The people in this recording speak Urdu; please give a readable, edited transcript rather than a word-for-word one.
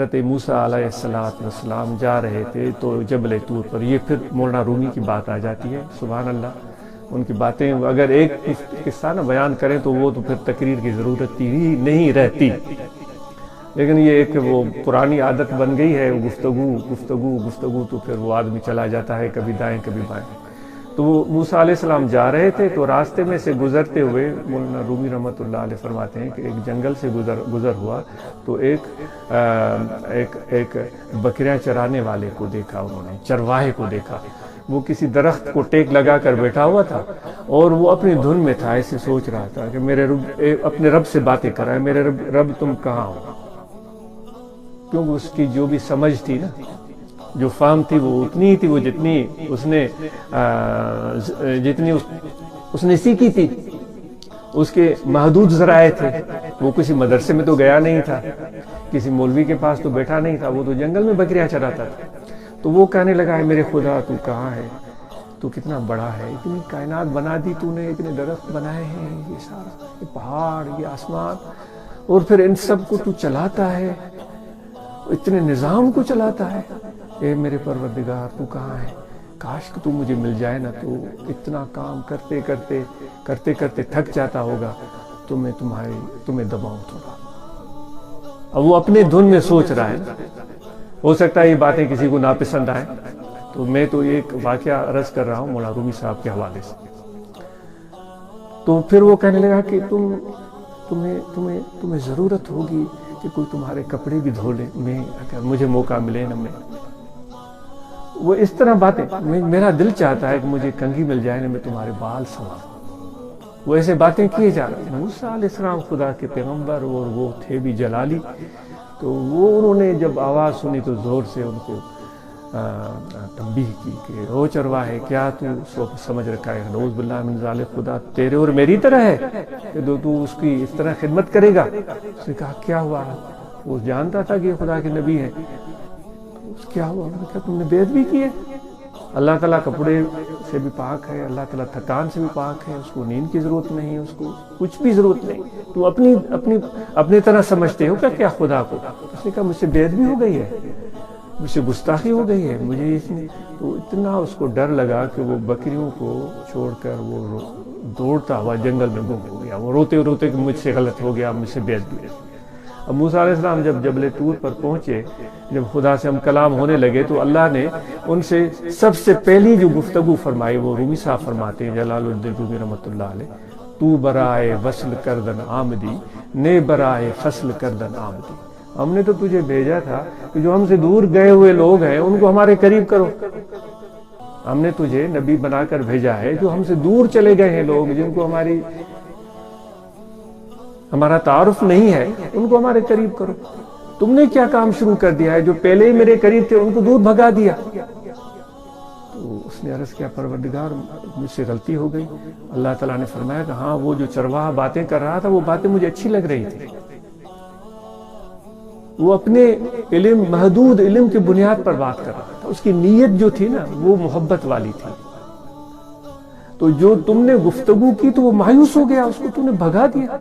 حضرت موسیٰ علیہ السلام جا رہے تھے تو جبل طور پر، یہ پھر مولانا رومی کی بات آ جاتی ہے، سبحان اللہ۔ ان کی باتیں اگر ایک قصہ نہ بیان کریں تو وہ تو پھر تقریر کی ضرورت ہی نہیں رہتی، لیکن یہ ایک وہ پرانی عادت بن گئی ہے، گفتگو تو پھر وہ آدمی چلا جاتا ہے کبھی دائیں کبھی بائیں۔ تو وہ موسیٰ علیہ السلام جا رہے تھے تو راستے میں سے گزرتے ہوئے مولانا رومی رحمۃ اللہ علیہ فرماتے ہیں کہ ایک جنگل سے گزر ہوا تو ایک بکریاں چرانے والے کو دیکھا، انہوں نے چرواہے کو دیکھا، وہ کسی درخت کو ٹیک لگا کر بیٹھا ہوا تھا اور وہ اپنی دھن میں تھا، ایسے سوچ رہا تھا کہ میرے رب، اپنے رب سے باتیں کر رہا ہے، میرے رب تم کہاں ہو؟ کیونکہ اس کی جو بھی سمجھ تھی نا، جو فہم تھی وہ اتنی تھی، وہ جتنی اس نے سیکھی تھی، اس کے محدود ذرائع تھے، وہ کسی مدرسے میں تو گیا نہیں تھا، کسی مولوی کے پاس تو بیٹھا نہیں تھا، وہ تو جنگل میں بکریاں چراتا تھا۔ تو وہ کہنے لگا ہے میرے خدا تو کہاں ہے؟ تو کتنا بڑا ہے، اتنی کائنات بنا دی تو نے، اتنے درخت بنائے ہیں، یہ سارا، یہ پہاڑ، یہ آسمان، اور پھر ان سب کو تو چلاتا ہے، اتنے نظام کو چلاتا ہے، اے میرے پروردگار تو کہاں ہے؟ کاش کہ تو مجھے مل جائے نا، تو اتنا کام کرتے کرتے تھک جاتا ہوگا تو میں تمہیں دباؤں تھوڑا۔ اب وہ اپنے دھن میں سوچ رہا ہے، ہو سکتا ہے یہ باتیں کسی کو ناپسند آئیں، تو میں تو ایک واقعہ عرض کر رہا ہوں مولانا رومی صاحب کے حوالے سے۔ تو پھر وہ کہنے لگا کہ تمہیں ضرورت ہوگی کہ کوئی تمہارے کپڑے بھی دھو لے، اگر مجھے موقع ملے نا، میں وہ اس طرح باتیں، میرا دل چاہتا ہے کہ مجھے کنگھی مل جائے نا، میں تمہارے بال سنواروں۔ وہ ایسے باتیں کیے جا رہے ہیں۔ موسیٰ علیہ السلام خدا کے پیغمبر اور وہ تھے بھی جلالی، تو وہ انہوں نے جب آواز سنی تو زور سے ان کو تنبیہ کی کہ او چرواہے، کیا تو سمجھ رکھا ہے، نعوذ باللہ من ذالک، خدا تیرے اور میری طرح ہے کہ تو اس کی اس طرح خدمت کرے گا؟ اس نے کہا کیا ہوا؟ وہ جانتا تھا کہ یہ خدا کے نبی ہیں۔ کیا ہوا؟ انہوں نے کہا تم نے بیعت بھی کی ہے؟ اللہ تعالیٰ کپڑے سے بھی پاک ہے، اللہ تعالیٰ تھکان سے بھی پاک ہے، اس کو نیند کی ضرورت نہیں، اس کو کچھ بھی ضرورت نہیں، تو اپنی طرح سمجھتے ہو کیا خدا کو؟ اس نے کہا مجھ سے بیعت بھی ہو گئی ہے، مجھ سے گستاخی ہو گئی ہے، مجھے اس نے تو اتنا اس کو ڈر لگا کہ وہ بکریوں کو چھوڑ کر وہ دوڑتا ہوا جنگل میں گم ہو گیا، وہ روتے روتے کہ مجھ سے غلط ہو گیا، مجھ سے بیعت بھی۔ اب موسیٰ علیہ السلام جب جبل طور پر پہنچے، جب خدا سے ہم کلام ہونے لگے تو اللہ نے ان سے سب سے پہلی جو گفتگو فرمائی، وہ رومی صاحب فرماتے ہیں، جلال الدین رومی رحمۃ اللہ علیہ، تو برائے وصل کردن آمدی، نے برائے فصل کردن آمدی۔ ہم نے تو تجھے بھیجا تھا کہ جو ہم سے دور گئے ہوئے لوگ ہیں ان کو ہمارے قریب کرو۔ ہم نے تجھے نبی بنا کر بھیجا ہے، جو ہم سے دور چلے گئے ہیں لوگ، جن کو ہمارا تعارف نہیں ہے، ان کو ہمارے قریب کرو۔ تم نے کیا کام شروع کر دیا ہے؟ جو پہلے ہی میرے قریب تھے ان کو دور بھگا دیا۔ تو اس نے عرض کیا پروردگار مجھ سے غلطی ہو گئی۔ اللہ تعالیٰ نے فرمایا کہ ہاں، وہ جو چرواہا باتیں کر رہا تھا وہ باتیں مجھے اچھی لگ رہی تھی، وہ اپنے علم، محدود علم کی بنیاد پر بات کر رہا تھا، اس کی نیت جو تھی نا وہ محبت والی تھی۔ تو جو تم نے گفتگو کی تو وہ مایوس ہو گیا، اس کو تم نے بھگا دیا۔